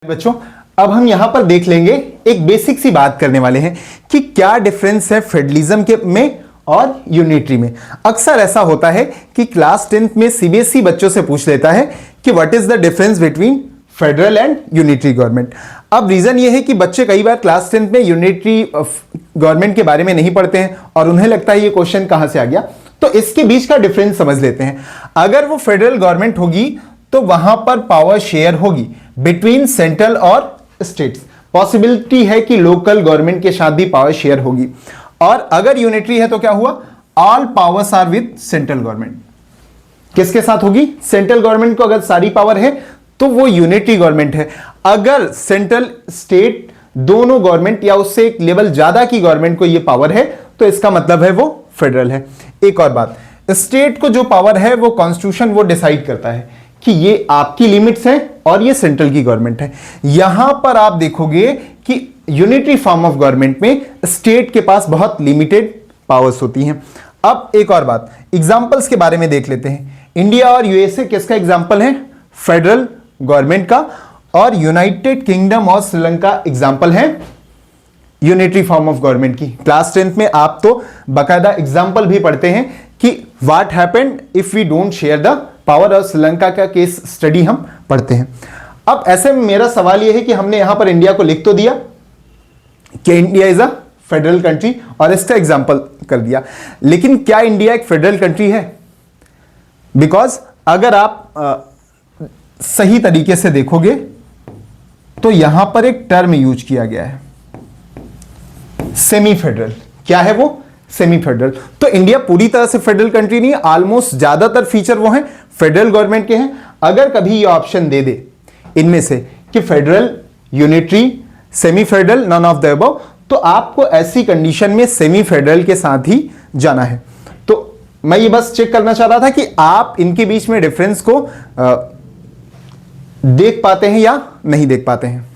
बच्चों अब हम यहां पर देख लेंगे, एक बेसिक सी बात करने वाले हैं कि क्या डिफरेंस है फेडरलिज्म के में और यूनिटरी में। अक्सर ऐसा होता है कि क्लास 10th में सीबीएसई बच्चों से पूछ लेता है कि what is the difference between federal and unitary government. अब रीजन ये है कि बच्चे कई बार क्लास 10th में यूनिटरी गवर्नमेंट के बारे में नहीं पढ़ते हैं और उन्हें लगता है ये क्वेश्चन कहां से आ गया, तो इसके बीच का डिफरेंस समझ लेते हैं। अगर वो फेडरल गवर्नमेंट होगी तो वहां पर पावर शेयर होगी बिटवीन सेंट्रल और स्टेट्स। पॉसिबिलिटी है कि लोकल गवर्नमेंट के साथ भी पावर शेयर होगी। और अगर यूनिटरी है तो क्या हुआ, all powers are with central government. किसके साथ होगी, सेंट्रल गवर्नमेंट को अगर सारी पावर है तो वो यूनिटरी गवर्नमेंट है। अगर सेंट्रल स्टेट दोनों गवर्नमेंट या उससे एक लेवल ज्यादा की गवर्नमेंट को ये पावर है तो इसका मतलब है वो फेडरल है। एक और बात, स्टेट को जो पावर है वो कॉन्स्टिट्यूशन वो डिसाइड करता है कि ये आपकी लिमिट्स हैं और ये सेंट्रल की गवर्नमेंट है। यहां पर आप देखोगे कि यूनिटरी फॉर्म ऑफ गवर्नमेंट में स्टेट के पास बहुत लिमिटेड पावर्स होती हैं। अब एक और बात, एग्जांपल्स के बारे में देख लेते हैं। इंडिया और यूएसए किसका एग्जांपल है, फेडरल गवर्नमेंट का। और यूनाइटेड किंगडम और श्रीलंका एग्जांपल है यूनिटरी फॉर्म ऑफ गवर्नमेंट की। क्लास 10th में आप तो बाकायदा एग्जांपल भी पढ़ते हैं कि what happened if we don't share the power. और श्रीलंका का केस स्टडी हम पढ़ते हैं। अब ऐसे में मेरा सवाल यह है कि हमने यहां पर इंडिया को लिख तो दिया कि India is a federal country और इसका एग्जांपल कर दिया, लेकिन क्या इंडिया एक फेडरल कंट्री है? बिकॉज अगर आप सही तरीके से देखोगे तो यहां पर एक टर्म यूज किया गया है सेमी फेडरल। क्या है वो, सेमी फेडरल। तो इंडिया पूरी तरह से फेडरल कंट्री नहीं है, ऑलमोस्ट ज्यादातर फीचर वो हैं फेडरल गवर्नमेंट के हैं। अगर कभी ये ऑप्शन दे दे इनमें से कि federal, unitary, semi federal, none of the above, तो आपको ऐसी कंडीशन में सेमी फेडरल के साथ ही जाना है। तो मैं ये बस चेक करना चाह रहा था कि आप इनके बीच में डिफरेंस को देख पाते हैं या नहीं देख पाते हैं।